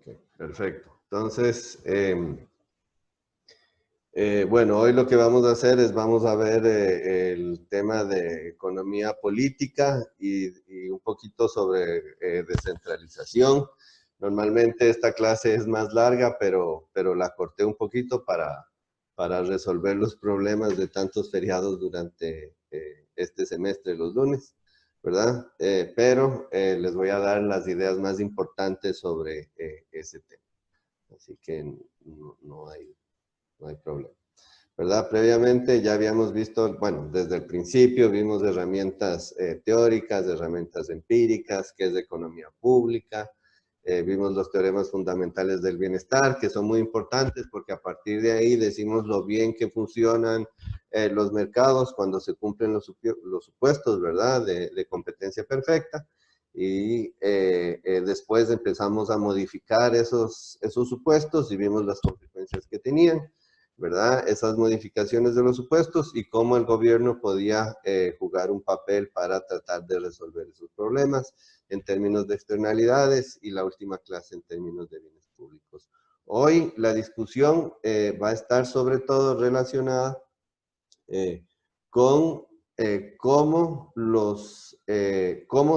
Ok, perfecto. Entonces, bueno, hoy lo que vamos a hacer es vamos a ver el tema de economía política y un poquito sobre descentralización. Normalmente esta clase es más larga, pero la corté un poquito para resolver los problemas de tantos feriados durante este semestre, los lunes, ¿verdad? Pero les voy a dar las ideas más importantes sobre ese tema. Así que no hay problema. ¿Verdad? Previamente ya habíamos visto, bueno, desde el principio vimos herramientas teóricas, herramientas empíricas, qué es economía pública, vimos los teoremas fundamentales del bienestar, que son muy importantes porque a partir de ahí decimos lo bien que funcionan los mercados cuando se cumplen los supuestos, ¿verdad? De competencia perfecta. Y después empezamos a modificar esos supuestos y vimos las consecuencias que tenían, ¿verdad? Esas modificaciones de los supuestos y cómo el gobierno podía jugar un papel para tratar de resolver esos problemas en términos de externalidades y la última clase en términos de bienes públicos. Hoy la discusión va a estar sobre todo relacionada con cómo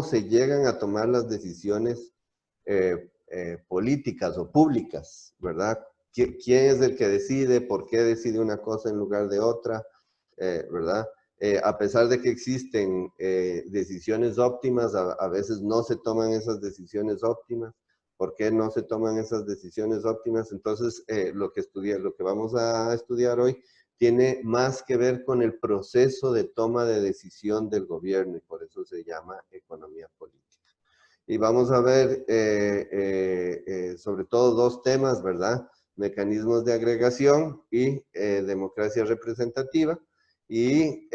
se llegan a tomar las decisiones políticas o públicas, ¿verdad? ¿Quién es el que decide? ¿Por qué decide una cosa en lugar de otra? ¿Verdad? A pesar de que existen decisiones óptimas, a veces no se toman esas decisiones óptimas. ¿Por qué no se toman esas decisiones óptimas? Entonces, lo que vamos a estudiar hoy tiene más que ver con el proceso de toma de decisión del gobierno y por eso se llama economía política. Y vamos a ver sobre todo dos temas, ¿verdad? Mecanismos de agregación y democracia representativa. Y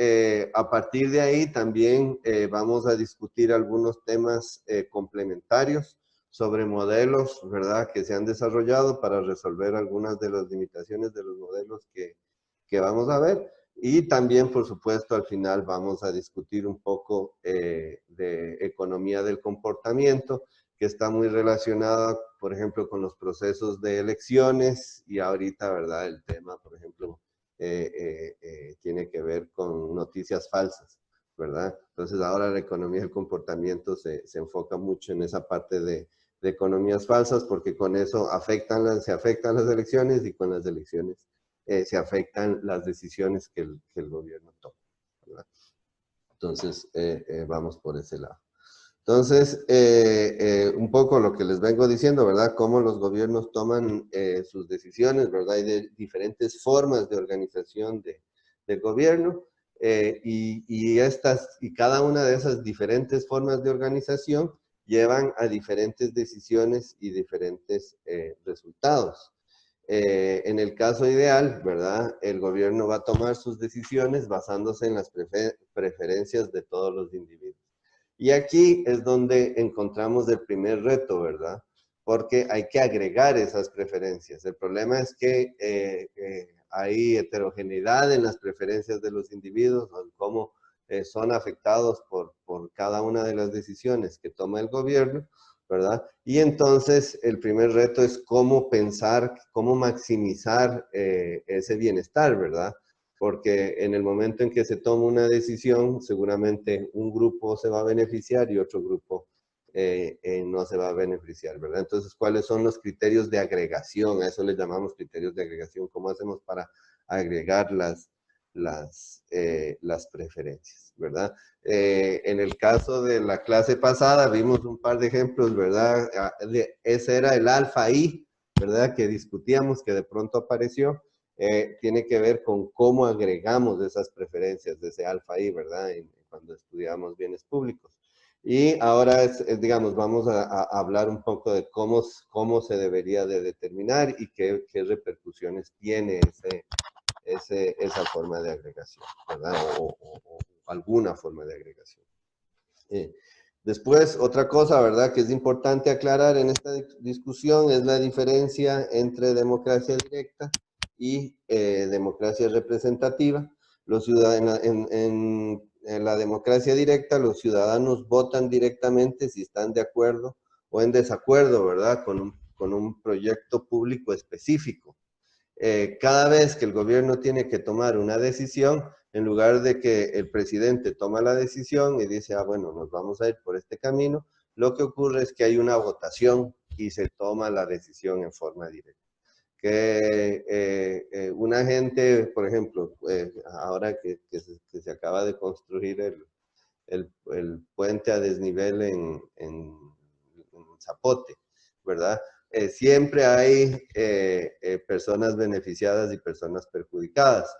a partir de ahí también vamos a discutir algunos temas complementarios sobre modelos, ¿verdad? Que se han desarrollado para resolver algunas de las limitaciones de los modelos que vamos a ver. Y también, por supuesto, al final vamos a discutir un poco de economía del comportamiento, que está muy relacionada, por ejemplo, con los procesos de elecciones y ahorita, ¿verdad? El tema, por ejemplo, tiene que ver con noticias falsas, ¿verdad? Entonces ahora la economía del comportamiento se enfoca mucho en esa parte de economías falsas porque con eso se afectan las elecciones y con las elecciones se afectan las decisiones que el gobierno toma, ¿verdad? Entonces, vamos por ese lado. Entonces, un poco lo que les vengo diciendo, ¿verdad? Cómo los gobiernos toman sus decisiones, ¿verdad? Hay diferentes formas de organización del gobierno y cada una de esas diferentes formas de organización llevan a diferentes decisiones y diferentes resultados. En el caso ideal, ¿verdad? El gobierno va a tomar sus decisiones basándose en las preferencias de todos los individuos. Y aquí es donde encontramos el primer reto, ¿verdad? Porque hay que agregar esas preferencias. El problema es que hay heterogeneidad en las preferencias de los individuos, en cómo son afectados por cada una de las decisiones que toma el gobierno, ¿verdad? Y entonces el primer reto es cómo pensar, cómo maximizar ese bienestar, ¿verdad? Porque en el momento en que se toma una decisión, seguramente un grupo se va a beneficiar y otro grupo no se va a beneficiar, ¿verdad? Entonces, ¿cuáles son los criterios de agregación? A eso les llamamos criterios de agregación. ¿Cómo hacemos para agregar las preferencias, ¿verdad? En el caso de la clase pasada vimos un par de ejemplos, ¿verdad? Ese era el alfa I, ¿verdad? Que discutíamos, que de pronto apareció. Tiene que ver con cómo agregamos esas preferencias de ese alfa I, ¿verdad? Cuando estudiamos bienes públicos. Y ahora, digamos, vamos a hablar un poco de cómo se debería de determinar y qué repercusiones tiene esa forma de agregación, ¿verdad? O alguna forma de agregación. Después, otra cosa, ¿verdad?, que es importante aclarar en esta discusión es la diferencia entre democracia directa y democracia representativa. Los ciudadanos, en la democracia directa, los ciudadanos votan directamente si están de acuerdo o en desacuerdo, ¿verdad?, con con un proyecto público específico. Cada vez que el gobierno tiene que tomar una decisión, en lugar de que el presidente toma la decisión y dice, ah, bueno, nos vamos a ir por este camino, lo que ocurre es que hay una votación y se toma la decisión en forma directa. Que una gente, por ejemplo, ahora que se acaba de construir el puente a desnivel en Zapote, ¿verdad? Siempre hay personas beneficiadas y personas perjudicadas.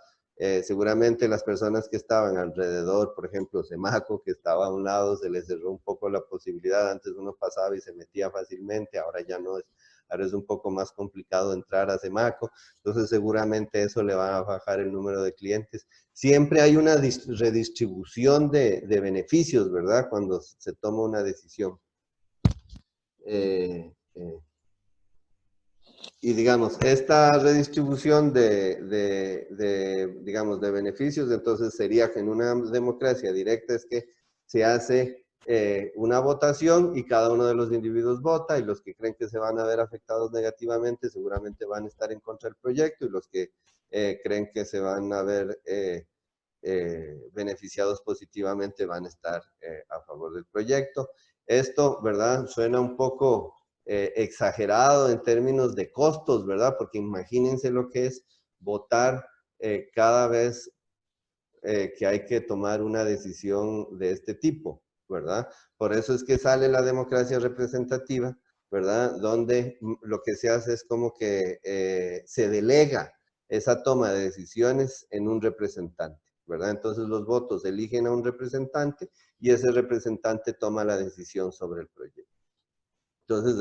Seguramente las personas que estaban alrededor, por ejemplo, Semaco, que estaba a un lado, se les cerró un poco la posibilidad. Antes uno pasaba y se metía fácilmente, ahora ya no es. Ahora es un poco más complicado entrar a Semaco, entonces seguramente eso le va a bajar el número de clientes. Siempre hay una redistribución de beneficios, ¿verdad? Cuando se toma una decisión. Y digamos, esta redistribución digamos, de beneficios, entonces sería que en una democracia directa es que se hace una votación y cada uno de los individuos vota, y los que creen que se van a ver afectados negativamente seguramente van a estar en contra del proyecto, y los que creen que se van a ver beneficiados positivamente van a estar a favor del proyecto. Esto, ¿verdad? Suena un poco exagerado en términos de costos, ¿verdad? Porque imagínense lo que es votar cada vez que hay que tomar una decisión de este tipo, ¿verdad? Por eso es que sale la democracia representativa, ¿verdad? Donde lo que se hace es como que se delega esa toma de decisiones en un representante, ¿verdad? Entonces los votos eligen a un representante y ese representante toma la decisión sobre el proyecto. Entonces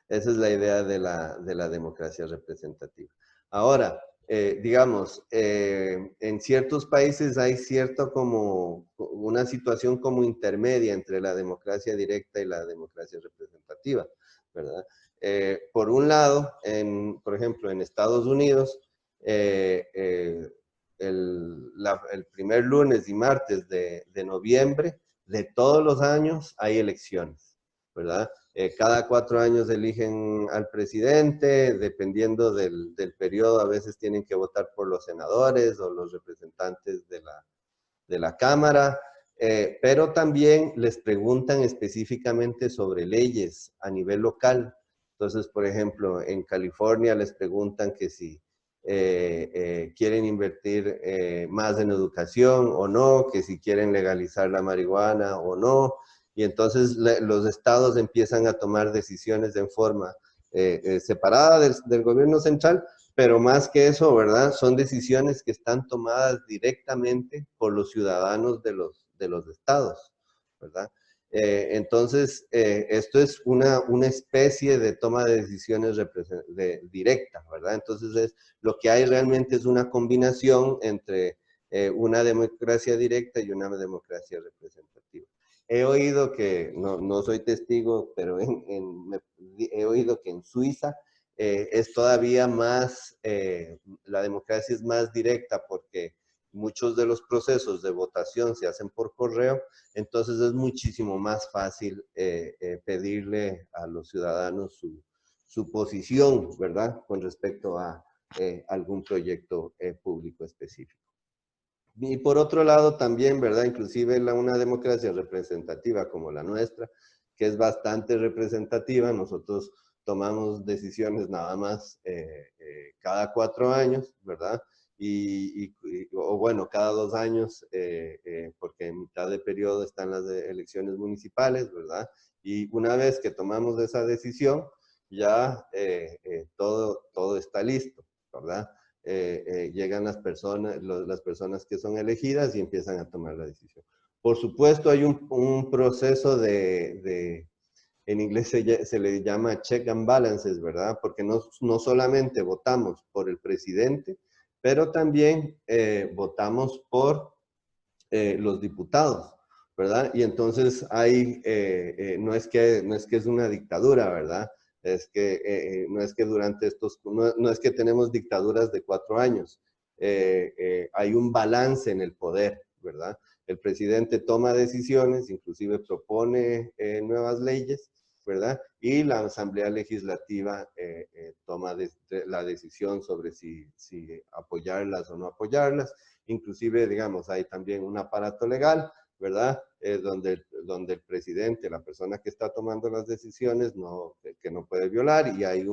esa es la idea de la democracia representativa. Ahora, digamos, en ciertos países hay cierto como una situación como intermedia entre la democracia directa y la democracia representativa, ¿verdad? Por un lado, por ejemplo, en Estados Unidos, el primer lunes y martes de noviembre de todos los años hay elecciones, ¿verdad? Cada 4 años eligen al presidente, dependiendo del periodo, a veces tienen que votar por los senadores o los representantes de la Cámara, pero también les preguntan específicamente sobre leyes a nivel local. Entonces, por ejemplo, en California les preguntan que si quieren invertir más en educación o no, que si quieren legalizar la marihuana o no, y entonces los estados empiezan a tomar decisiones en forma separada del gobierno central, pero más que eso, ¿verdad? Son decisiones que están tomadas directamente por los ciudadanos de los estados, ¿verdad? Entonces, esto es una especie de toma de decisiones directa, ¿verdad? Entonces, lo que hay realmente es una combinación entre una democracia directa y una democracia representativa. He oído que, no soy testigo, pero he oído que en Suiza es todavía más, la democracia es más directa porque muchos de los procesos de votación se hacen por correo, entonces es muchísimo más fácil pedirle a los ciudadanos su posición, ¿verdad? Con respecto a algún proyecto público específico. Y por otro lado también, ¿verdad? Inclusive una democracia representativa como la nuestra, que es bastante representativa, nosotros tomamos decisiones nada más cada 4 años, ¿verdad? O bueno, cada 2 años, porque en mitad de periodo están las elecciones municipales, ¿verdad? Y una vez que tomamos esa decisión, ya todo está listo, ¿verdad? Llegan las personas que son elegidas y empiezan a tomar la decisión. Por supuesto, hay un proceso en inglés se le llama check and balances, ¿verdad? Porque no solamente votamos por el presidente, pero también votamos por los diputados, ¿verdad? Y entonces no es que es una dictadura, ¿verdad? No es que durante no es que tenemos dictaduras de 4 años, hay un balance en el poder, ¿verdad? El presidente toma decisiones, inclusive propone nuevas leyes, ¿verdad? Y la Asamblea Legislativa toma la decisión sobre si apoyarlas o no apoyarlas. Inclusive, digamos, hay también un aparato legal, ¿verdad? Donde el presidente, la persona que está tomando las decisiones, que no puede violar, y hay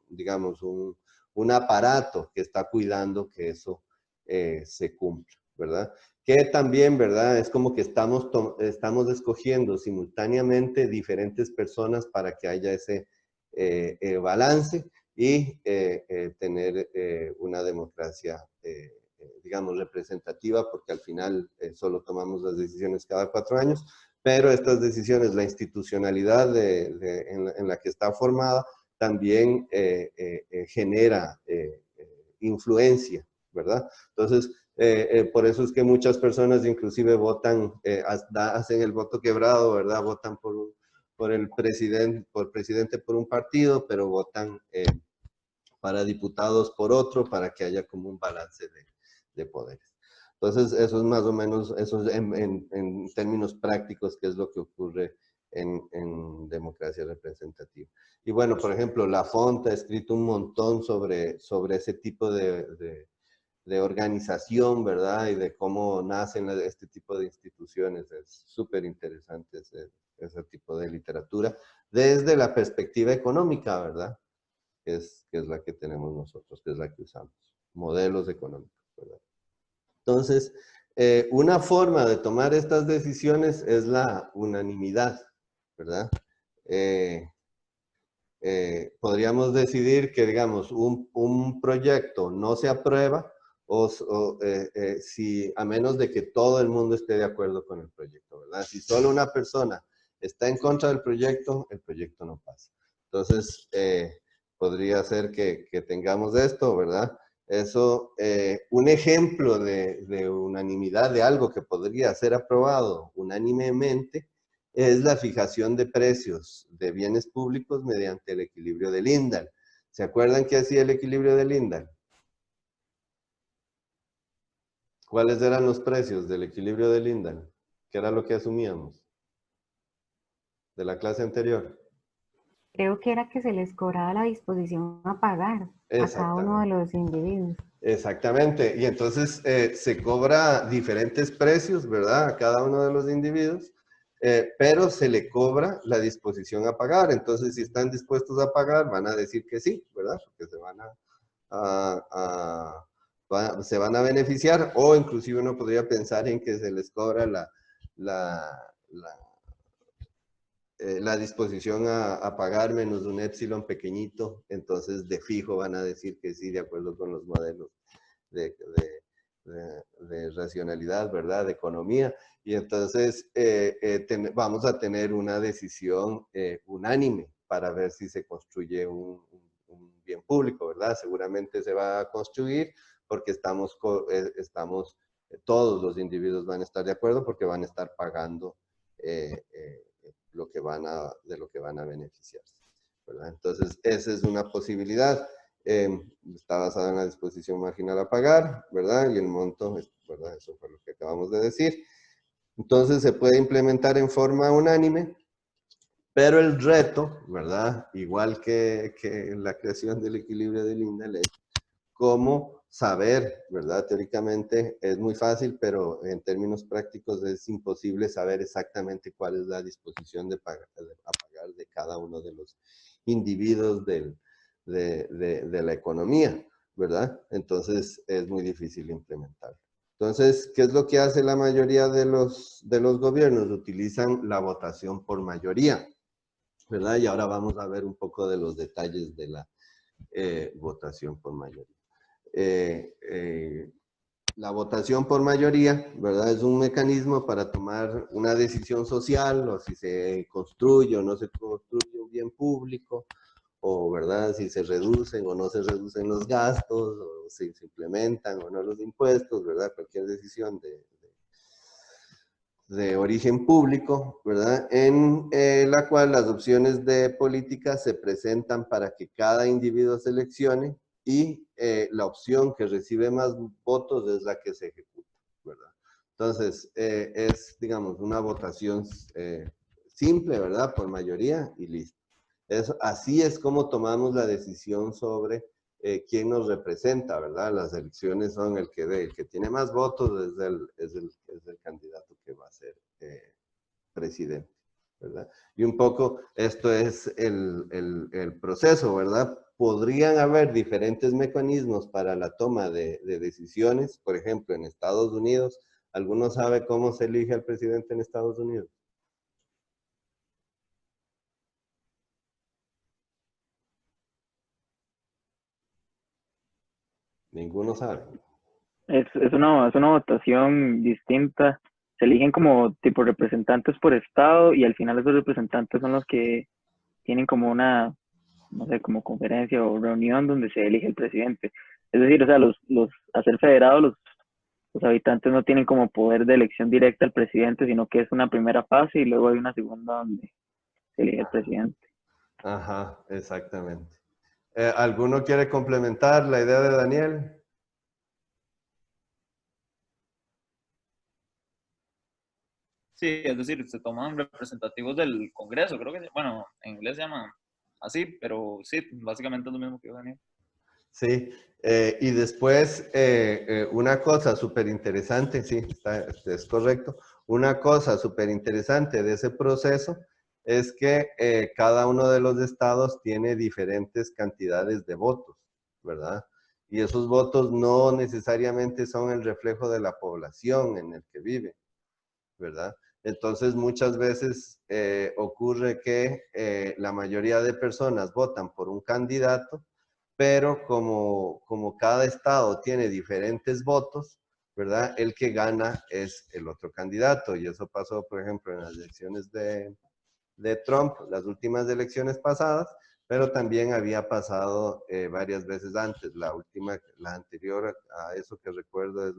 digamos, un aparato que está cuidando que eso se cumpla, ¿verdad? Que también, ¿verdad? Es como que estamos escogiendo simultáneamente diferentes personas para que haya ese balance y tener una democracia, digamos, representativa, porque al final solo tomamos las decisiones cada 4 años, pero estas decisiones, la institucionalidad en la que está formada, también genera influencia, ¿verdad? Entonces, por eso es que muchas personas inclusive votan, hacen el voto quebrado, ¿verdad? Votan por el presidente por un partido, pero votan para diputados por otro, para que haya como un balance de poderes. Entonces, eso es más o menos, eso es en términos prácticos, qué es lo que ocurre en democracia representativa. Y bueno, por ejemplo, Lafont ha escrito un montón sobre ese tipo de organización, ¿verdad? Y de cómo nacen este tipo de instituciones. Es súper interesante ese tipo de literatura desde la perspectiva económica, ¿verdad? Que es la que tenemos nosotros, que es la que usamos. Modelos económicos, ¿verdad? Entonces, una forma de tomar estas decisiones es la unanimidad, ¿verdad? Podríamos decidir que, digamos, un proyecto no se aprueba si, a menos de que todo el mundo esté de acuerdo con el proyecto, ¿verdad? Si solo una persona está en contra del proyecto, el proyecto no pasa. Entonces, podría ser que tengamos esto, ¿verdad? Eso, un ejemplo de unanimidad de algo que podría ser aprobado unánimemente es la fijación de precios de bienes públicos mediante el equilibrio de Lindal. ¿Se acuerdan qué hacía el equilibrio de Lindal? ¿Cuáles eran los precios del equilibrio de Lindal? ¿Qué era lo que asumíamos de la clase anterior? Creo que era que se les cobraba la disposición a pagar a cada uno de Exactamente. los individuos. Exactamente. Y entonces se cobra diferentes precios, ¿verdad? A cada uno de los individuos, pero se le cobra la disposición a pagar. Entonces, si están dispuestos a pagar, van a decir que sí, ¿verdad? Porque se van a beneficiar, o inclusive uno podría pensar en que se les cobra la, la, la disposición a pagar menos un epsilon pequeñito, entonces de fijo van a decir que sí, de acuerdo con los modelos de, de racionalidad, ¿verdad? De economía. Y entonces vamos a tener una decisión unánime para ver si se construye un bien público, ¿verdad? Seguramente se va a construir porque todos los individuos van a estar de acuerdo porque van a estar pagando de lo que van a beneficiarse, ¿verdad? Entonces, esa es una posibilidad. Está basada en la disposición marginal a pagar, ¿verdad? Y el monto, ¿verdad? Eso fue lo que acabamos de decir. Entonces, se puede implementar en forma unánime, pero el reto, ¿verdad? Igual que la creación del equilibrio de Lindell, es cómo saber, ¿verdad? Teóricamente es muy fácil, pero en términos prácticos es imposible saber exactamente cuál es la disposición a pagar de cada uno de los individuos de la economía, ¿verdad? Entonces es muy difícil implementarlo. Entonces, ¿qué es lo que hace la mayoría de los gobiernos? Utilizan la votación por mayoría, ¿verdad? Y ahora vamos a ver un poco de los detalles de la votación por mayoría. La votación por mayoría, ¿verdad? Es un mecanismo para tomar una decisión social, o si se construye o no se construye un bien público, o, ¿verdad? Si se reducen o no se reducen los gastos, o si se implementan o no los impuestos, ¿verdad? Cualquier decisión de origen público, ¿verdad? En la cual las opciones de política se presentan para que cada individuo seleccione y la opción que recibe más votos es la que se ejecuta, ¿verdad? Entonces, es, digamos, una votación simple, ¿verdad? Por mayoría y listo. Así es como tomamos la decisión sobre quién nos representa, ¿verdad? Las elecciones son el que tiene más votos es el candidato que va a ser presidente, ¿verdad? Y un poco esto es el proceso, ¿verdad? Podrían haber diferentes mecanismos para la toma de decisiones, por ejemplo, en Estados Unidos. ¿Alguno sabe cómo se elige al presidente en Estados Unidos? Ninguno sabe. Es una votación distinta. Se eligen como tipo representantes por estado y al final esos representantes son los que tienen como una, no sé, como conferencia o reunión donde se elige el presidente. Es decir, o sea, a ser federados, los habitantes no tienen como poder de elección directa al presidente, sino que es una primera fase y luego hay una segunda donde se elige el presidente. Ajá, exactamente. ¿Alguno quiere complementar la idea de Daniel? Sí, es decir, se toman representativos del Congreso, creo que, bueno, en inglés se llama así, pero sí, básicamente es lo mismo que yo, Daniel. Sí, y después una cosa súper interesante, sí, es correcto, una cosa súper interesante de ese proceso es que cada uno de los estados tiene diferentes cantidades de votos, ¿verdad? Y esos votos no necesariamente son el reflejo de la población en el que vive, ¿verdad? Entonces muchas veces ocurre que la mayoría de personas votan por un candidato, pero como cada estado tiene diferentes votos, ¿verdad? El que gana es el otro candidato. Y eso pasó, por ejemplo, en las elecciones de Trump, las últimas elecciones pasadas, pero también había pasado varias veces antes. La última, la anterior a eso que recuerdo es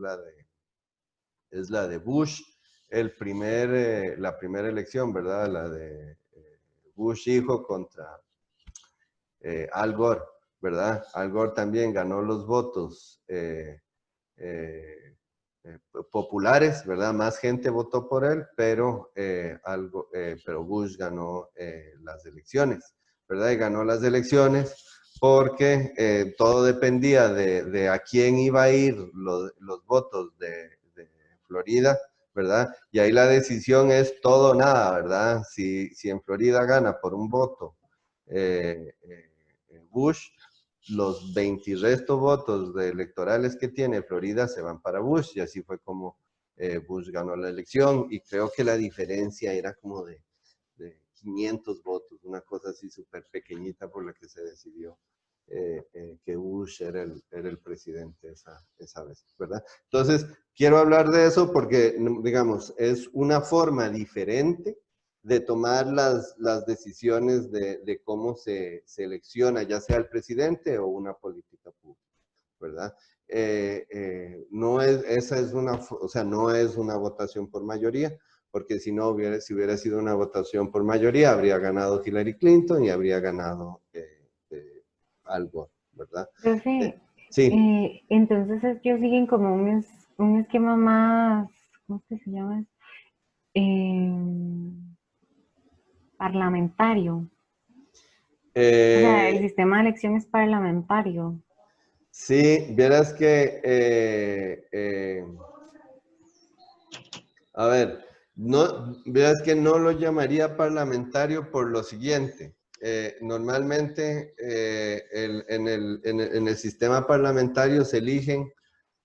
la de Bush, la primera elección, ¿verdad? La de Bush hijo contra Al Gore, ¿verdad? Al Gore también ganó los votos populares, ¿verdad? Más gente votó por él, pero Bush ganó las elecciones, ¿verdad? Y ganó las elecciones porque todo dependía de a quién iba a ir los votos de Florida, ¿verdad? Y ahí la decisión es todo o nada, ¿verdad? Si en Florida gana por un voto Bush, los 20 y resto votos de electorales que tiene Florida se van para Bush, y así fue como Bush ganó la elección, y creo que la diferencia era como de 500 votos, una cosa así súper pequeñita por la que se decidió que Bush era el presidente esa vez, ¿verdad? Entonces, quiero hablar de eso porque, digamos, es una forma diferente de tomar las decisiones de cómo se selecciona, ya sea el presidente o una política pública, ¿verdad? No es, esa es una, o sea, no es una votación por mayoría, porque si no si hubiera sido una votación por mayoría, habría ganado Hillary Clinton y habría ganado Al Gore, ¿verdad? Profe, Sí. entonces ellos siguen como un esquema más, ¿cómo es que se llama? Parlamentario. O sea, el sistema de elección es parlamentario. Sí, vieras que, a ver, no, vieras que no lo llamaría parlamentario por lo siguiente. Normalmente en el sistema parlamentario se eligen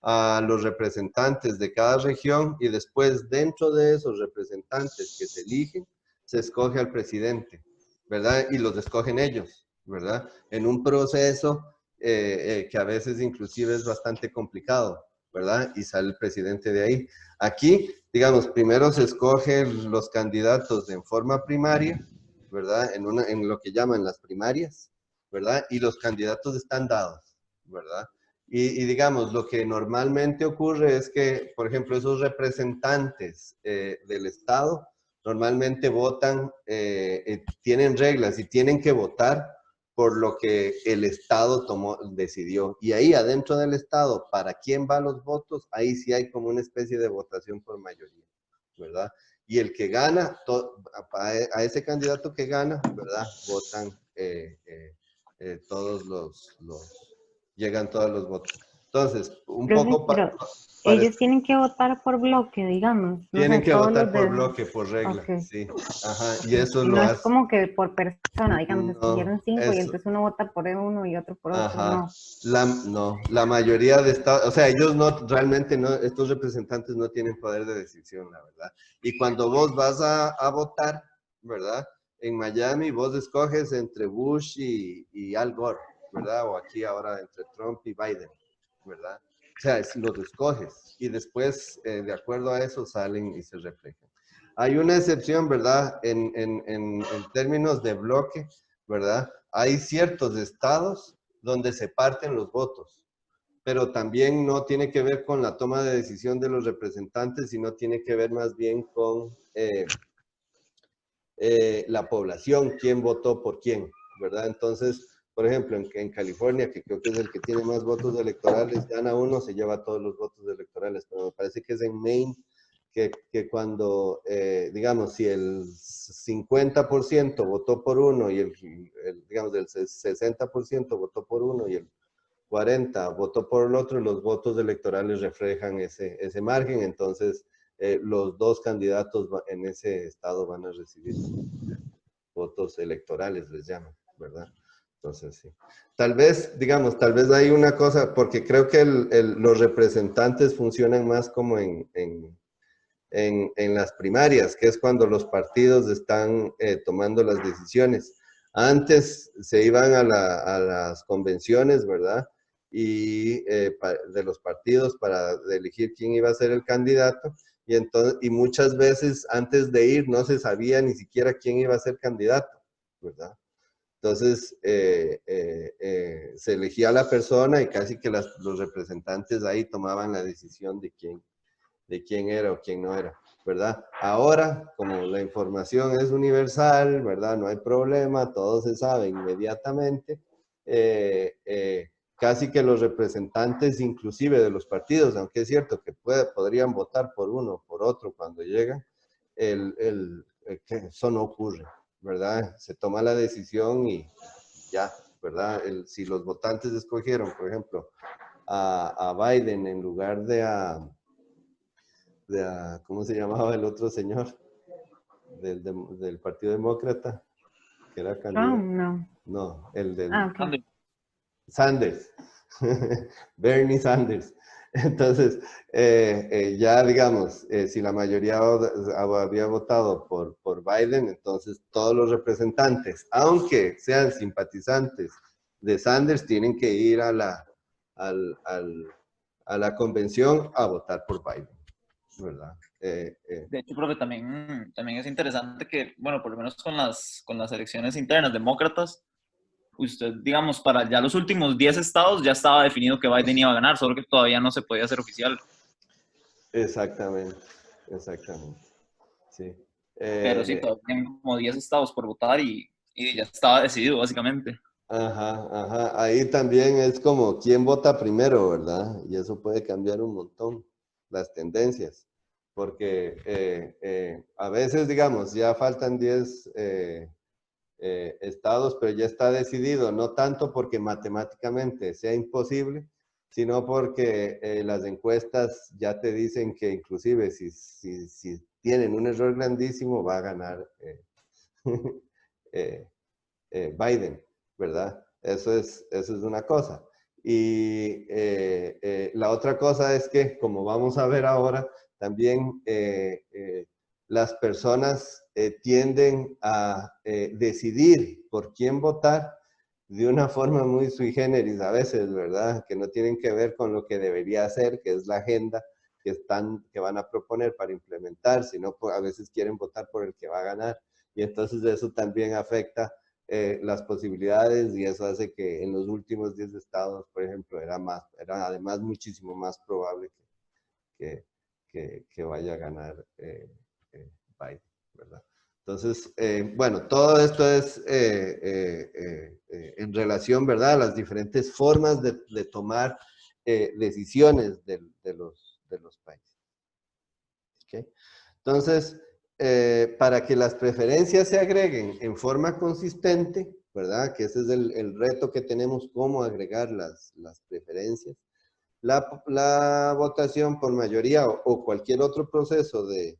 a los representantes de cada región y después dentro de esos representantes que se eligen, se escoge al presidente, ¿verdad? Y los escogen ellos, ¿verdad? En un proceso que a veces inclusive es bastante complicado, ¿verdad? Y sale el presidente de ahí. Aquí, digamos, primero se escogen los candidatos en forma primaria, ¿verdad? En lo que llaman las primarias, ¿verdad? Y los candidatos están dados, ¿verdad? Y digamos, lo que normalmente ocurre es que, por ejemplo, esos representantes del Estado normalmente votan, tienen reglas y tienen que votar por lo que el Estado decidió. Y ahí adentro del Estado, ¿para quién van los votos? Ahí sí hay como una especie de votación por mayoría, ¿verdad? Y el que gana, a ese candidato que gana, ¿verdad? Votan todos llegan todos los votos. Entonces, un Profe, poco pero para ellos tienen que votar por bloque, digamos, no tienen sé, que todos votar los por de... bloque, por regla, Ok. sí. Ajá, y eso Y lo no es hace. como que por persona, digamos, No, escogieron 5 y eso. entonces uno vota por uno y otro por otro, Ajá. no. No, la mayoría de estados, o sea, ellos no, realmente no, estos representantes no tienen poder de decisión, la verdad. Y cuando vos vas a votar, ¿verdad? En Miami vos escoges entre Bush y Al Gore, ¿verdad? O aquí ahora entre Trump y Biden, ¿verdad? O sea, los escoges y después, de acuerdo a eso, salen y se reflejan. Hay una excepción, ¿verdad? En términos de bloque, ¿verdad? Hay ciertos estados donde se parten los votos, pero también no tiene que ver con la toma de decisión de los representantes, sino tiene que ver más bien con la población, quién votó por quién, ¿verdad? Entonces, por ejemplo, en California, que creo que es el que tiene más votos electorales, gana uno, se lleva todos los votos electorales, pero me parece que es en Maine que cuando, digamos, si el 50% votó por uno y digamos, el 60% votó por uno y el 40% votó por el otro, los votos electorales reflejan ese margen, entonces los dos candidatos en ese estado van a recibir votos electorales, les llaman, ¿verdad? Entonces, sí. Tal vez, digamos, tal vez hay una cosa, porque creo que los representantes funcionan más como en las primarias, que es cuando los partidos están tomando las decisiones. Antes se iban a las convenciones, ¿verdad? Y de los partidos para elegir quién iba a ser el candidato. Y muchas veces antes de ir no se sabía ni siquiera quién iba a ser candidato, ¿verdad? Entonces, se elegía a la persona y casi que los representantes ahí tomaban la decisión de quién era o quién no era, ¿verdad? Ahora, como la información es universal, ¿verdad? No hay problema, todo se sabe inmediatamente. Casi que los representantes, inclusive de los partidos, aunque es cierto que podrían votar por uno o por otro cuando llegan, que eso no ocurre, ¿verdad? Se toma la decisión y ya, ¿verdad? Si los votantes escogieron, por ejemplo, a Biden en lugar ¿cómo se llamaba el otro señor? Del Partido Demócrata, que era Trump, candidato. no. No, el Ah, del ok. Sanders, Bernie Sanders. Entonces, ya digamos, si la mayoría había votado por Biden, entonces todos los representantes, aunque sean simpatizantes de Sanders, tienen que ir a la convención a votar por Biden, ¿verdad? De hecho, profe, también es interesante que, bueno, por lo menos con las elecciones internas demócratas, usted, digamos, para ya los últimos 10 estados ya estaba definido que Biden iba a ganar, solo que todavía no se podía hacer oficial. Exactamente, sí. Pero sí, todavía tienen como 10 estados por votar y ya estaba decidido, básicamente. Ajá, ajá. Ahí también es como quién vota primero, ¿verdad? Y eso puede cambiar un montón las tendencias, porque a veces, digamos, ya faltan 10 estados, pero ya está decidido, no tanto porque matemáticamente sea imposible, sino porque las encuestas ya te dicen que inclusive si tienen un error grandísimo, va a ganar eh, Biden, ¿verdad? Eso es una cosa. Y la otra cosa es que, como vamos a ver ahora, también las personas tienden a decidir por quién votar de una forma muy sui generis a veces, ¿verdad? Que no tienen que ver con lo que debería hacer, que es la agenda que van a proponer para implementar, sino a veces quieren votar por el que va a ganar. Y entonces eso también afecta las posibilidades y eso hace que en los últimos 10 estados, por ejemplo, era además muchísimo más probable que vaya a ganar Biden, ¿verdad? Entonces, bueno, todo esto es en relación, ¿verdad?, a las diferentes formas de tomar decisiones de los países. ¿Okay? Entonces, para que las preferencias se agreguen en forma consistente, ¿verdad? Que ese es el reto que tenemos, cómo agregar las preferencias. La votación por mayoría o cualquier otro proceso de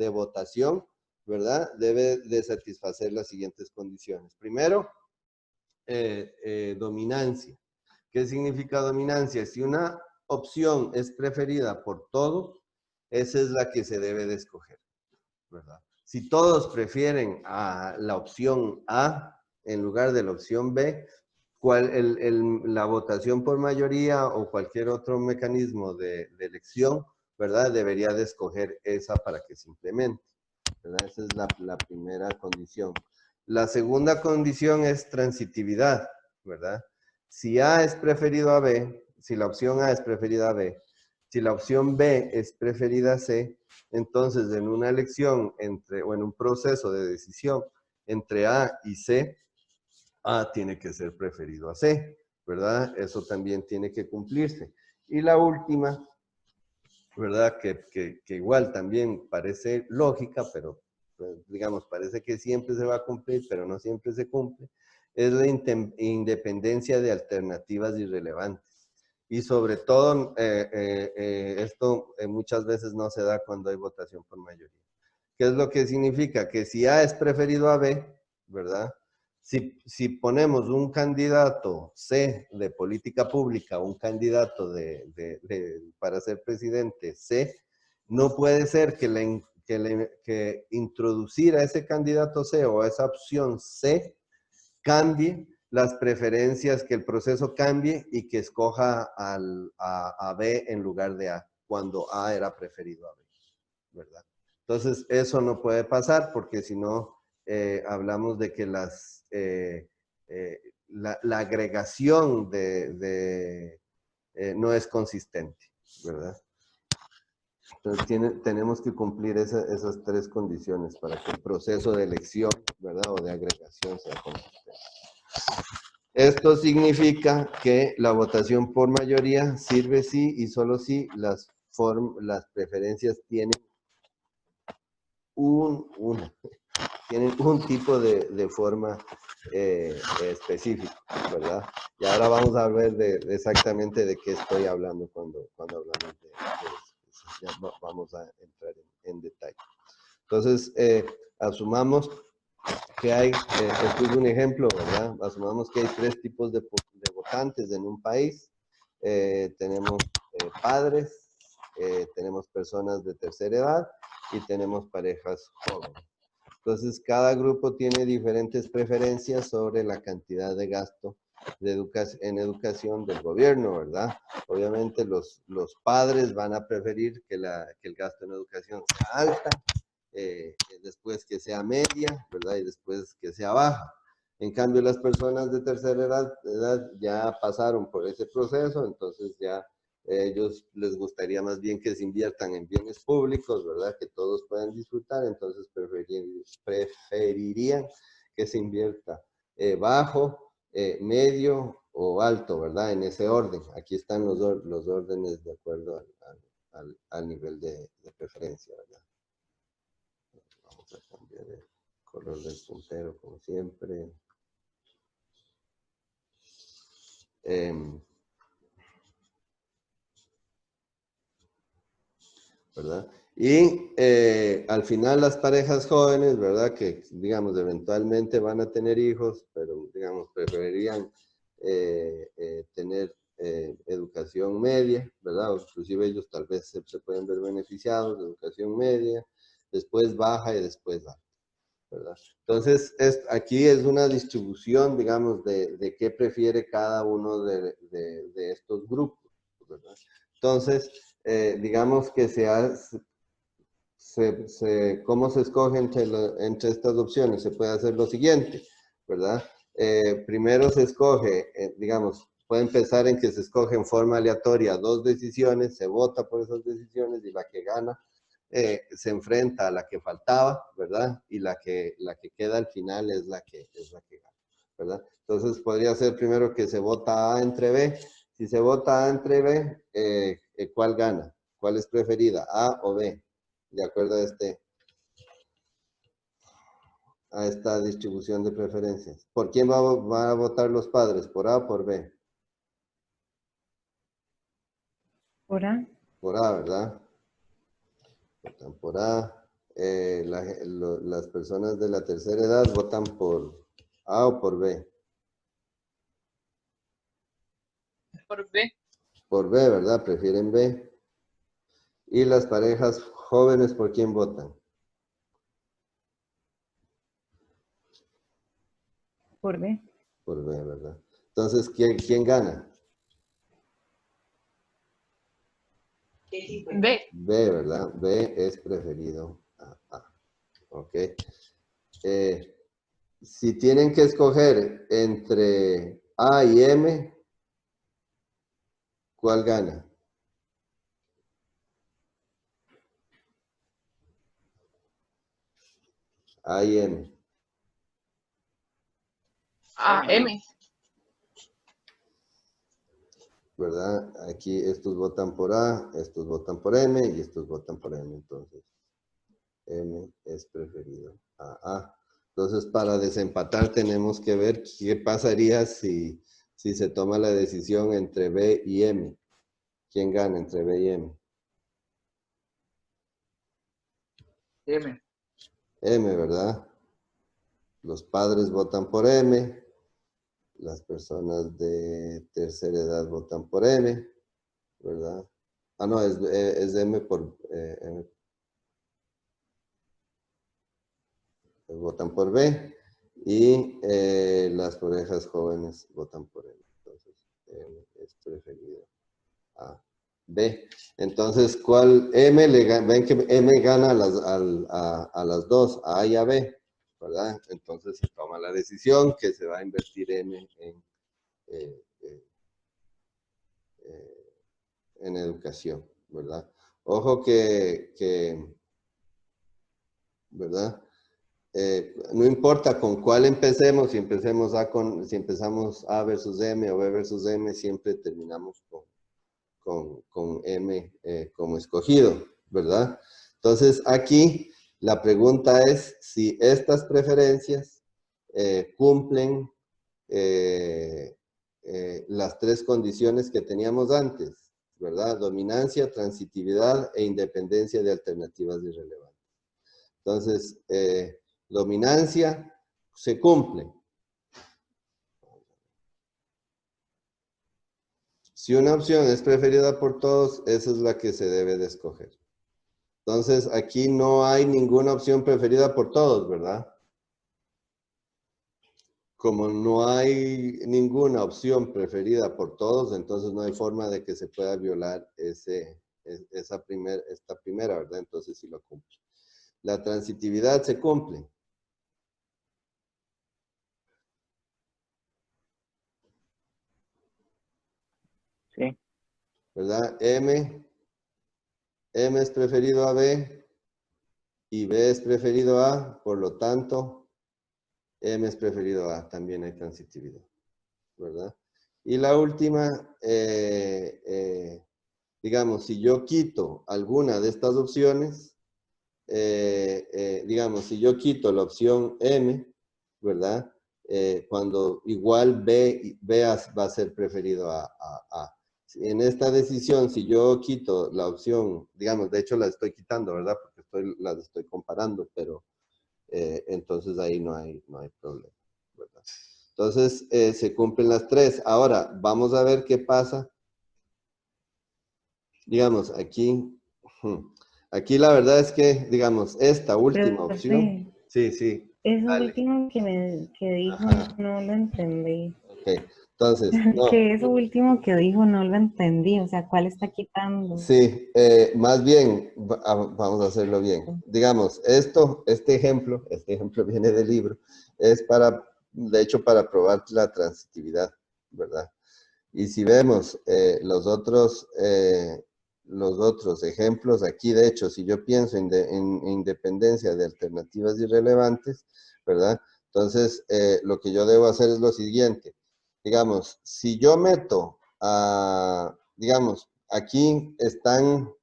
votación, ¿verdad? Debe de satisfacer las siguientes condiciones. Primero, dominancia. ¿Qué significa dominancia? Si una opción es preferida por todos, esa es la que se debe de escoger, ¿verdad? Si todos prefieren a la opción A en lugar de la opción B, la votación por mayoría o cualquier otro mecanismo de elección, ¿verdad? Debería de escoger esa para que se implemente, ¿verdad? Esa es la primera condición. La segunda condición es transitividad, ¿verdad? Si A es preferido a B, si la opción A es preferida a B, si la opción B es preferida a C, entonces en una elección o en un proceso de decisión entre A y C, A tiene que ser preferido a C, ¿verdad? Eso también tiene que cumplirse. Y la última, ¿verdad? Que igual también parece lógica, pero pues, digamos, parece que siempre se va a cumplir, pero no siempre se cumple, es la independencia de alternativas irrelevantes. Y sobre todo, esto muchas veces no se da cuando hay votación por mayoría. ¿Qué es lo que significa? Que si A es preferido a B, ¿verdad? Si ponemos un candidato C de política pública, un candidato para ser presidente C, no puede ser que introducir a ese candidato C o a esa opción C cambie las preferencias, que el proceso cambie y que escoja a B en lugar de A, cuando A era preferido a B, ¿verdad? Entonces, eso no puede pasar porque si no, hablamos de que la agregación no es consistente, ¿verdad? Entonces, tenemos que cumplir esas tres condiciones para que el proceso de elección, ¿verdad? O de agregación sea consistente. Esto significa que la votación por mayoría sirve si y solo si las preferencias tienen tienen un tipo de forma específica, ¿verdad? Y ahora vamos a ver exactamente de qué estoy hablando cuando hablamos de eso. Ya vamos a entrar en detalle. Entonces, asumamos que hay, esto es un ejemplo, ¿verdad? Asumamos que hay 3 tipos de votantes en un país. Tenemos padres, tenemos personas de tercera edad y tenemos parejas jóvenes. Entonces, cada grupo tiene diferentes preferencias sobre la cantidad de gasto en educación del gobierno, ¿verdad? Obviamente los padres van a preferir que el gasto en educación sea alta, después que sea media, ¿verdad? Y después que sea baja. En cambio, las personas de tercera edad ya pasaron por ese proceso, entonces ya ellos les gustaría más bien que se inviertan en bienes públicos, ¿verdad? Que todos puedan disfrutar, entonces preferirían que se invierta bajo, medio o alto, ¿verdad? En ese orden. Aquí están los órdenes de acuerdo al nivel de preferencia, ¿verdad? Vamos a cambiar el color del puntero como siempre. ¿Verdad? Y al final las parejas jóvenes, ¿verdad? Que digamos eventualmente van a tener hijos, pero digamos preferirían tener educación media, ¿verdad? O inclusive ellos tal vez se pueden ver beneficiados de educación media, después baja y después alta, ¿verdad? Entonces, aquí es una distribución, digamos, de qué prefiere cada uno de estos grupos, ¿verdad? Entonces, digamos que ¿cómo se escoge entre estas opciones? Se puede hacer lo siguiente, ¿verdad? Primero se escoge, digamos, puede empezar en que se escoge en forma aleatoria 2 decisiones, se vota por esas decisiones y la que gana se enfrenta a la que faltaba, ¿verdad? Y la que queda al final es la que gana, ¿verdad? Entonces podría ser primero que se vota A entre B. Si se vota A entre B, ¿cuál gana? ¿Cuál es preferida? ¿A o B? De acuerdo a este a esta distribución de preferencias. ¿Por quién van a votar los padres? ¿Por A o por B? Por A. Por A, ¿verdad? Votan por A. Las personas de la tercera edad votan por A o por B. Por B. Por B, ¿verdad? Prefieren B. ¿Y las parejas jóvenes por quién votan? Por B. Por B, ¿verdad? Entonces, ¿quién gana? B. B, ¿verdad? B es preferido a A. ¿Ok? Si tienen que escoger entre A y M, ¿cuál gana? A y M. A, M. ¿Verdad? Aquí estos votan por A, estos votan por M y estos votan por M. Entonces, M es preferido a A. Entonces, para desempatar tenemos que ver qué pasaría si se toma la decisión entre B y M. ¿Quién gana entre B y M? M. M, ¿verdad? Los padres votan por M. Las personas de tercera edad votan por M, ¿verdad? Ah, no, es M por M. Votan por B. Y las parejas jóvenes votan por M. Entonces, M es preferido a B. Entonces, ¿cuál M ven que M gana a las dos, a A y a B, ¿verdad? Entonces se toma la decisión que se va a invertir M eh, eh, en educación, ¿verdad? Ojo ¿verdad? No importa con cuál empecemos, si empezamos A versus M o B versus M, siempre terminamos con M como escogido, ¿verdad? Entonces, aquí la pregunta es si estas preferencias cumplen las tres condiciones que teníamos antes, ¿verdad? Dominancia, transitividad e independencia de alternativas irrelevantes. Entonces, dominancia se cumple. Si una opción es preferida por todos, esa es la que se debe de escoger. Entonces, aquí no hay ninguna opción preferida por todos, ¿verdad? Como no hay ninguna opción preferida por todos, entonces no hay forma de que se pueda violar esta primera, ¿verdad? Entonces sí lo cumple. La transitividad se cumple. Sí. ¿Verdad? M es preferido a B y B es preferido a, por lo tanto, M es preferido a, también hay transitividad, ¿verdad? Y la última, digamos, si yo quito alguna de estas opciones, digamos, si yo quito la opción M, ¿verdad? Cuando igual B va a ser preferido a A. En esta decisión, si yo quito la opción, digamos, de hecho la estoy quitando, ¿verdad? Porque las estoy comparando, pero entonces ahí no hay problema, ¿verdad? Entonces, se cumplen las tres. Ahora, vamos a ver qué pasa. Digamos, aquí la verdad es que, digamos, esta última opción. Sí, sí. Eso Dale. último que dijo Ajá. no lo entendí. Ok, entonces, no. Que eso último que dijo no lo entendí. O sea, ¿cuál está quitando? Sí, más bien, vamos a hacerlo bien. Digamos, este ejemplo viene del libro, es de hecho, para probar la transitividad, ¿verdad? Y si vemos los otros ejemplos, aquí de hecho, si yo pienso en independencia de alternativas irrelevantes, ¿verdad? Entonces, lo que yo debo hacer es lo siguiente. Digamos, si yo meto digamos, aquí están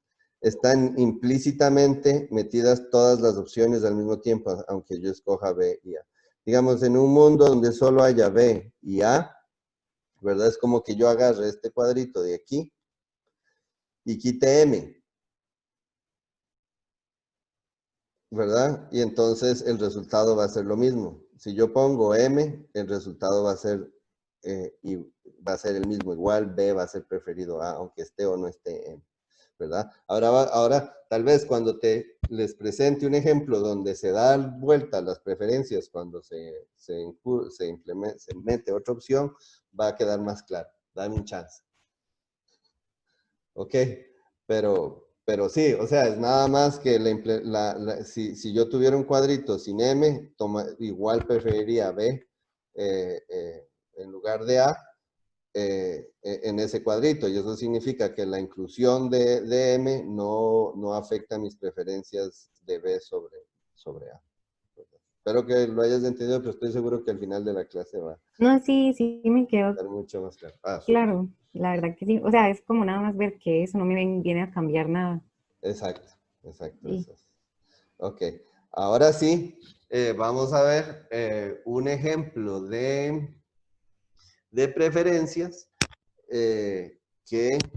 están implícitamente metidas todas las opciones al mismo tiempo, aunque yo escoja B y A. Digamos, en un mundo donde solo haya B y A, ¿verdad? Es como que yo agarre este cuadrito de aquí y quite M, ¿verdad? Y entonces el resultado va a ser lo mismo. Si yo pongo M, el resultado va a ser, y va a ser el mismo. Igual B va a ser preferido A, aunque esté o no esté M, ¿verdad? Ahora tal vez cuando les presente un ejemplo donde se da vuelta las preferencias, cuando se mete otra opción, va a quedar más claro. Dame un chance. ¿Ok? Pero sí, o sea, es nada más que si yo tuviera un cuadrito sin M, igual preferiría B en lugar de A en ese cuadrito. Y eso significa que la inclusión de M no afecta mis preferencias de B sobre A. Espero que lo hayas entendido, pero estoy seguro que al final de la clase va a No, sí, sí me quedó estar mucho más claro. Súper. claro, la verdad que sí. O sea, es como nada más ver que eso no me viene a cambiar nada. Exacto, exacto. Sí. Eso. Ok, ahora sí, vamos a ver un ejemplo de preferencias que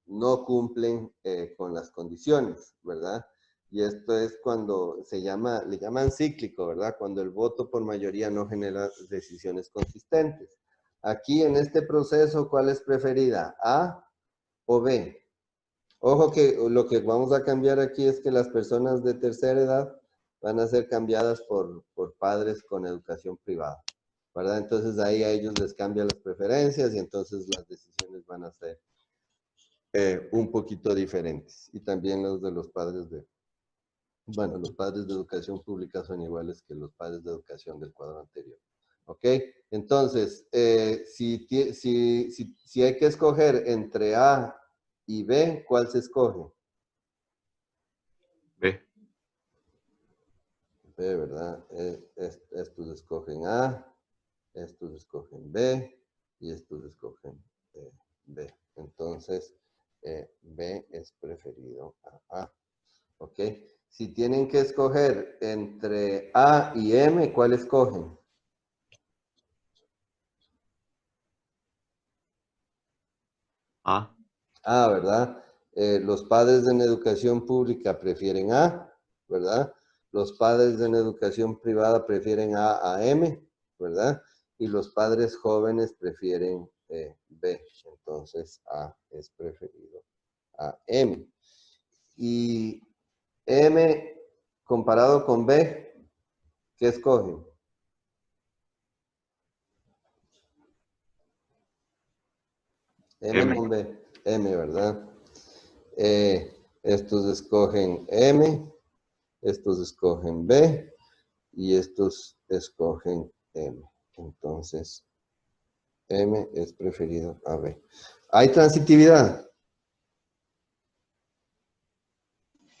no cumplen con las condiciones, ¿verdad? Y esto es cuando le llaman cíclico, ¿verdad? Cuando el voto por mayoría no genera decisiones consistentes. Aquí en este proceso, ¿cuál es preferida? ¿A o B? Ojo que lo que vamos a cambiar aquí es que las personas de tercera edad van a ser cambiadas por padres con educación privada, ¿verdad? Entonces ahí a ellos les cambian las preferencias y entonces las decisiones van a ser un poquito diferentes. Y también los de los padres bueno, los padres de educación pública son iguales que los padres de educación del cuadro anterior. ¿Ok? Entonces, si hay que escoger entre A y B, ¿cuál se escoge? B. B, ¿verdad? Estos escogen A, estos escogen B y estos escogen B. Entonces, B es preferido a A. ¿Ok? Si tienen que escoger entre A y M, ¿cuál escogen? A. A, ¿verdad? Los padres en educación pública prefieren A, ¿verdad? Los padres en educación privada prefieren A a M, ¿verdad? Y los padres jóvenes prefieren B. Entonces, A es preferido a M. Y M comparado con B, ¿qué escogen? M con B. M, ¿verdad? Estos escogen M, estos escogen B y estos escogen M. Entonces, M es preferido a B. ¿Hay transitividad?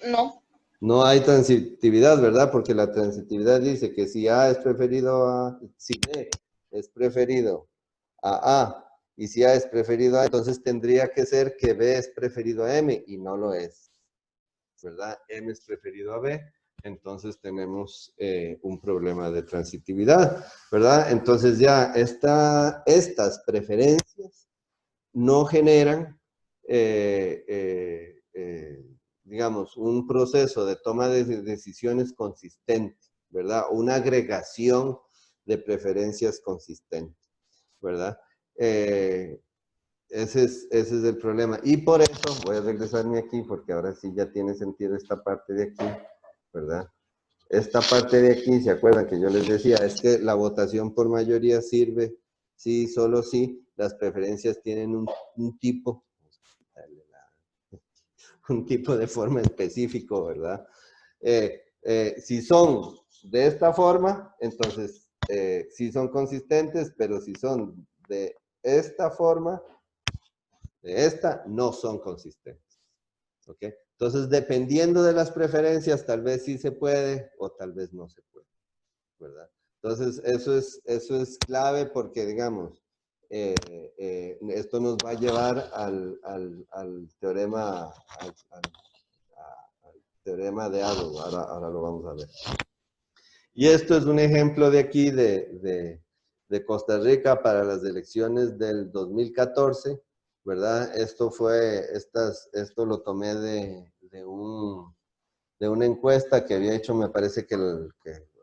No. No hay transitividad, ¿verdad? Porque la transitividad dice que si A es preferido a... Si B es preferido a A y si A es preferido a, entonces tendría que ser que B es preferido a M y no lo es, ¿verdad? M es preferido a B, entonces tenemos un problema de transitividad, ¿verdad? Entonces ya estas preferencias no generan, digamos, un proceso de toma de decisiones consistente, ¿verdad? Una agregación de preferencias consistente, ¿verdad? Ese es el problema. Y por eso, voy a regresarme aquí, porque ahora sí ya tiene sentido esta parte de aquí, ¿verdad? Esta parte de aquí, ¿se acuerdan que yo les decía? Es que la votación por mayoría sirve, sí, solo si las preferencias tienen un tipo, un tipo de forma específico, ¿verdad? Si son de esta forma, entonces sí son consistentes, pero si son de esta forma, de esta, no son consistentes. ¿Ok? Entonces, dependiendo de las preferencias, tal vez sí se puede o tal vez no se puede, ¿verdad? Entonces, eso es clave porque, digamos, esto nos va a llevar al teorema, al teorema de Arrow. Ahora lo vamos a ver. Y esto es un ejemplo de aquí de Costa Rica para las elecciones del 2014, ¿verdad? Esto lo tomé de una encuesta que había hecho, me parece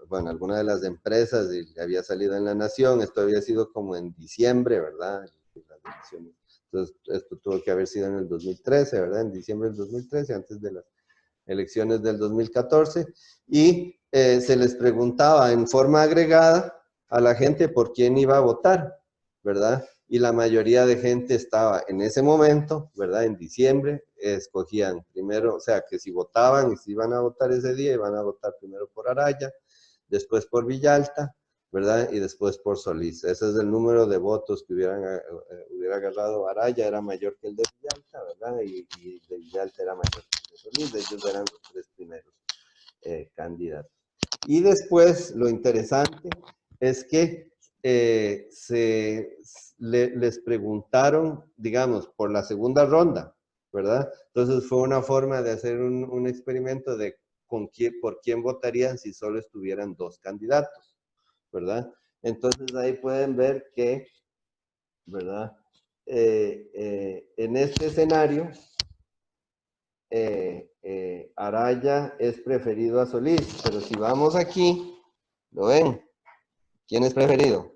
bueno, alguna de las empresas y había salido en La Nación. Esto había sido como en diciembre, ¿verdad? Las elecciones. Entonces, esto tuvo que haber sido en el 2013, ¿verdad? En diciembre del 2013, antes de las elecciones del 2014, y se les preguntaba en forma agregada a la gente por quién iba a votar, ¿verdad? Y la mayoría de gente estaba en ese momento, ¿verdad? En diciembre, escogían primero, o sea, que si votaban y si iban a votar ese día, iban a votar primero por Araya, después por Villalta, ¿verdad? Y después por Solís. Ese es el número de votos que hubiera agarrado Araya, era mayor que el de Villalta, ¿verdad? Y el de Villalta era mayor que el de Solís. Ellos eran los tres primeros candidatos. Y después, lo interesante es que les preguntaron, digamos, por la segunda ronda, ¿verdad? Entonces fue una forma de hacer un experimento de por quién votarían si solo estuvieran dos candidatos, ¿verdad? Entonces ahí pueden ver que, ¿verdad? En este escenario, Araya es preferido a Solís, pero si vamos aquí, ¿lo ven? ¿Quién es preferido?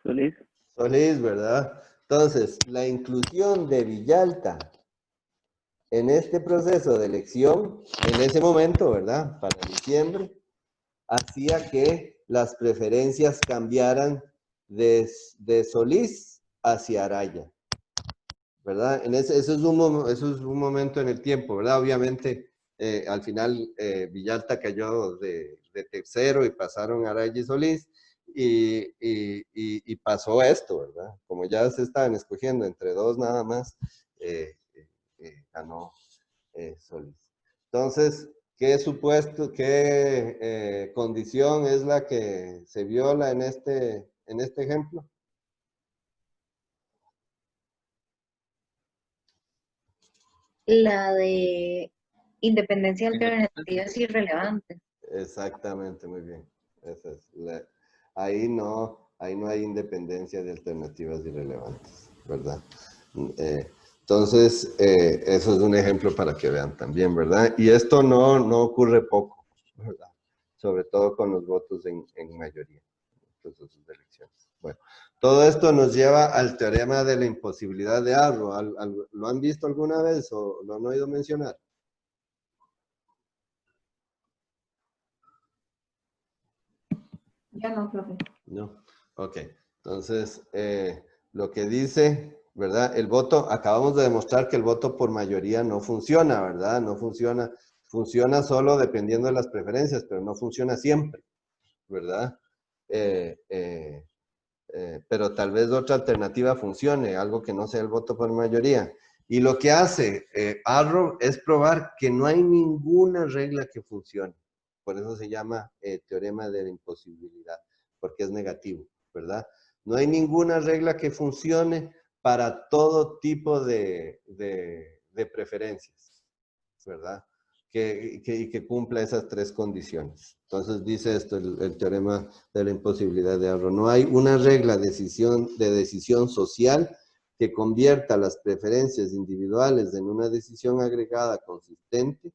Solís. Solís, ¿verdad? Entonces, la inclusión de Villalta en este proceso de elección, en ese momento, ¿verdad? Para diciembre, hacía que las preferencias cambiaran de Solís hacia Araya, ¿verdad? Eso es un momento en el tiempo, ¿verdad? Obviamente, al final, Villalta cayó de tercero y pasaron Araya y Solís, y pasó esto, ¿verdad? Como ya se estaban escogiendo entre dos nada más, ganó Solís. Entonces, qué condición es la que se viola en este ejemplo? La de independencia de alternativas irrelevantes. Exactamente, muy bien. Ahí no hay independencia de alternativas irrelevantes, ¿verdad? Entonces, eso es un ejemplo para que vean también, ¿verdad? Y esto no ocurre poco, ¿verdad? Sobre todo con los votos en mayoría, en los procesos de elecciones. Bueno, todo esto nos lleva al teorema de la imposibilidad de Arrow. ¿Lo han visto alguna vez o lo han oído mencionar? Yo no, profe. No. Ok. Entonces, lo que dice, ¿verdad? El voto, acabamos de demostrar que el voto por mayoría no funciona, ¿verdad? No funciona. Funciona solo dependiendo de las preferencias, pero no funciona siempre, ¿verdad? Pero tal vez otra alternativa funcione, algo que no sea el voto por mayoría. Y lo que hace Arrow es probar que no hay ninguna regla que funcione. Por eso se llama teorema de la imposibilidad, porque es negativo, ¿verdad? No hay ninguna regla que funcione para todo tipo de preferencias, ¿verdad? Que cumpla esas tres condiciones. Entonces dice esto el teorema de la imposibilidad de Arrow. No hay una regla de decisión social que convierta las preferencias individuales en una decisión agregada consistente,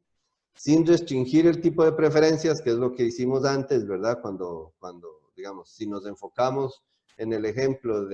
sin restringir el tipo de preferencias, que es lo que hicimos antes, ¿verdad? Cuando digamos, si nos enfocamos en el ejemplo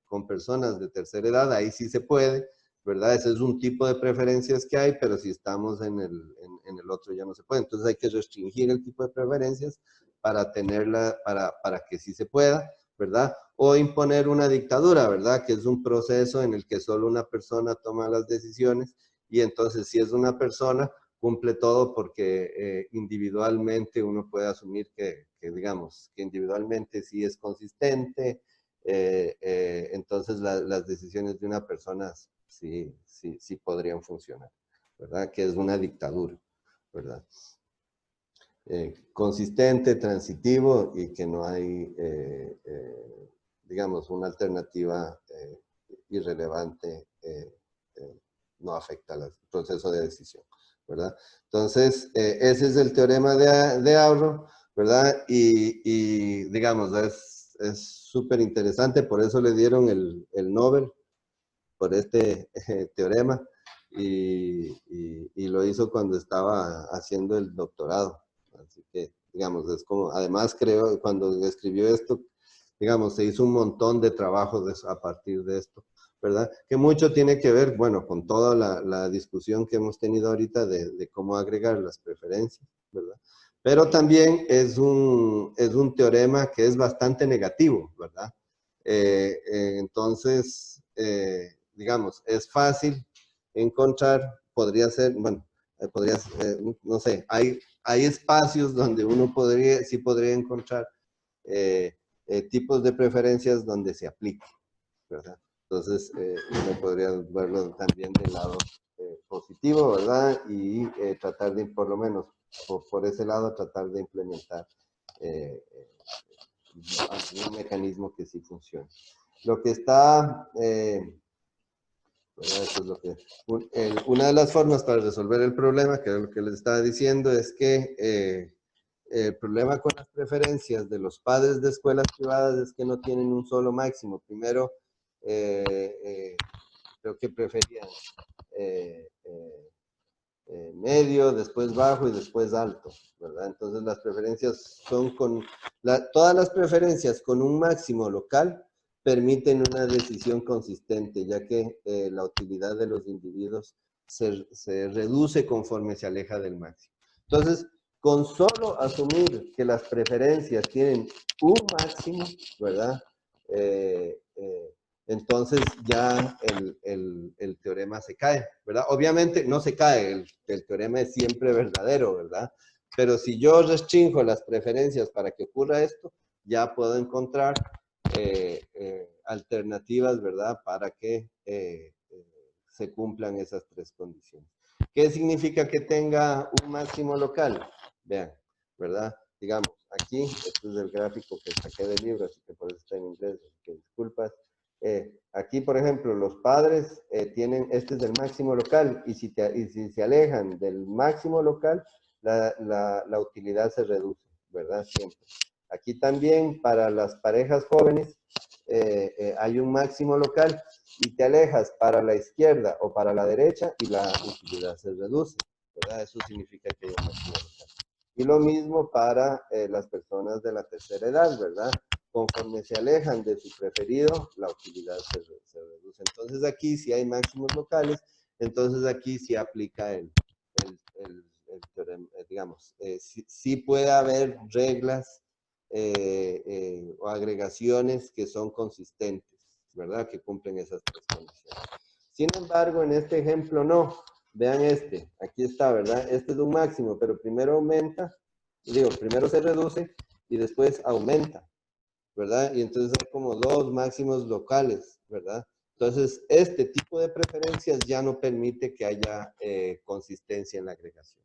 con personas de tercera edad, ahí sí se puede, ¿verdad? Ese es un tipo de preferencias que hay, pero si estamos en el otro ya no se puede. Entonces hay que restringir el tipo de preferencias para tenerla, para que sí se pueda, ¿verdad? O imponer una dictadura, ¿verdad? Que es un proceso en el que solo una persona toma las decisiones, y entonces si es una persona, cumple todo porque individualmente uno puede asumir digamos, que individualmente sí es consistente, entonces las decisiones de una persona sí podrían funcionar, ¿verdad? Que es una dictadura, ¿verdad? Consistente, transitivo y que no hay, digamos, una alternativa irrelevante, no afecta al proceso de decisión, ¿verdad? Entonces, ese es el teorema de Avro, ¿verdad? Y digamos, es súper interesante, por eso le dieron el Nobel, por este teorema, y lo hizo cuando estaba haciendo el doctorado. Así que, digamos, es como, además creo, cuando escribió esto, digamos, se hizo un montón de trabajos a partir de esto, ¿verdad? Que mucho tiene que ver, bueno, con toda la discusión que hemos tenido ahorita de cómo agregar las preferencias, ¿verdad? Pero también es un teorema que es bastante negativo, ¿verdad? Entonces, digamos, es fácil encontrar, podría ser, bueno, no sé, hay espacios donde uno sí podría encontrar tipos de preferencias donde se aplique, ¿verdad? Entonces, uno podría verlo también del lado positivo, ¿verdad? Y tratar de, por lo menos, por ese lado, tratar de implementar un mecanismo que sí funcione. Lo que está, eso es lo que, una de las formas para resolver el problema, que es lo que les estaba diciendo, es que el problema con las preferencias de los padres de escuelas privadas es que no tienen un solo máximo. Primero, creo que preferían medio, después bajo y después alto, ¿verdad? Entonces las preferencias son todas las preferencias con un máximo local permiten una decisión consistente, ya que la utilidad de los individuos se reduce conforme se aleja del máximo. Entonces, con solo asumir que las preferencias tienen un máximo, ¿verdad? Entonces ya el teorema se cae, ¿verdad? Obviamente no se cae, el teorema es siempre verdadero, ¿verdad? Pero si yo restringo las preferencias para que ocurra esto, ya puedo encontrar alternativas, ¿verdad? Para que se cumplan esas tres condiciones. ¿Qué significa que tenga un máximo local? Vean, ¿verdad? Digamos, aquí, este es el gráfico que saqué del libro, así que por eso está en inglés, así que disculpas. Aquí, por ejemplo, los padres tienen, este es el máximo local, y si se alejan del máximo local, la utilidad se reduce, ¿verdad? Siempre. Aquí también, para las parejas jóvenes, hay un máximo local, y te alejas para la izquierda o para la derecha, y la utilidad se reduce, ¿verdad? Eso significa que hay un máximo local. Y lo mismo para las personas de la tercera edad, ¿verdad? Conforme se alejan de su preferido, la utilidad se reduce. Entonces aquí si hay máximos locales, entonces aquí sí aplica el teorema, digamos, sí puede haber reglas o agregaciones que son consistentes, ¿verdad? Que cumplen esas tres condiciones. Sin embargo, en este ejemplo no. Vean este, aquí está, ¿verdad? Este es un máximo, pero primero aumenta, primero se reduce y después aumenta, ¿verdad? Y entonces hay como dos máximos locales, ¿verdad? Entonces, este tipo de preferencias ya no permite que haya consistencia en la agregación,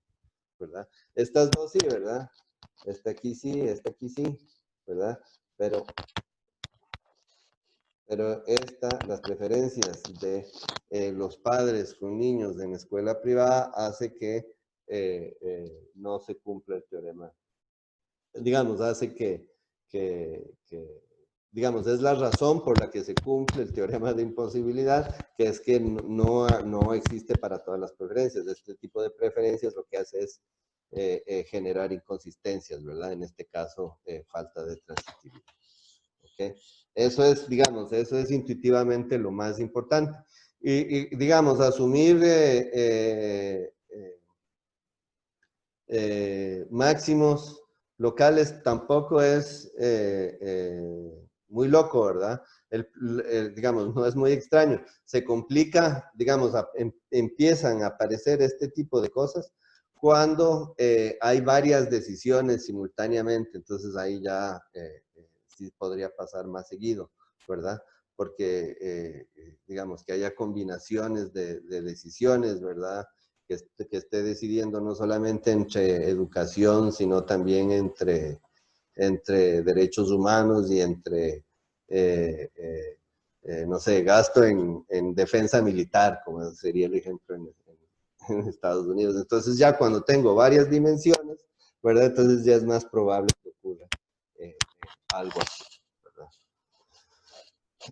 ¿verdad? Estas dos sí, ¿verdad? Esta aquí sí, ¿verdad? Pero las preferencias de los padres con niños en escuela privada hace que no se cumpla el teorema. Digamos, hace digamos, es la razón por la que se cumple el teorema de imposibilidad, que es que no existe para todas las preferencias. Este tipo de preferencias lo que hace es generar inconsistencias, ¿verdad? En este caso, falta de transitividad. ¿Okay? Eso es, digamos, eso es intuitivamente lo más importante. Y digamos, asumir máximos locales tampoco es muy loco, ¿verdad? Digamos, no es muy extraño. Se complica, digamos, empiezan a aparecer este tipo de cosas cuando hay varias decisiones simultáneamente. Entonces ahí ya sí podría pasar más seguido, ¿verdad? Porque, digamos, que haya combinaciones de decisiones, ¿verdad? que esté decidiendo no solamente entre educación, sino también entre derechos humanos y entre, no sé, gasto en defensa militar, como sería el ejemplo en Estados Unidos. Entonces ya cuando tengo varias dimensiones, ¿verdad? Entonces ya es más probable que ocurra algo así.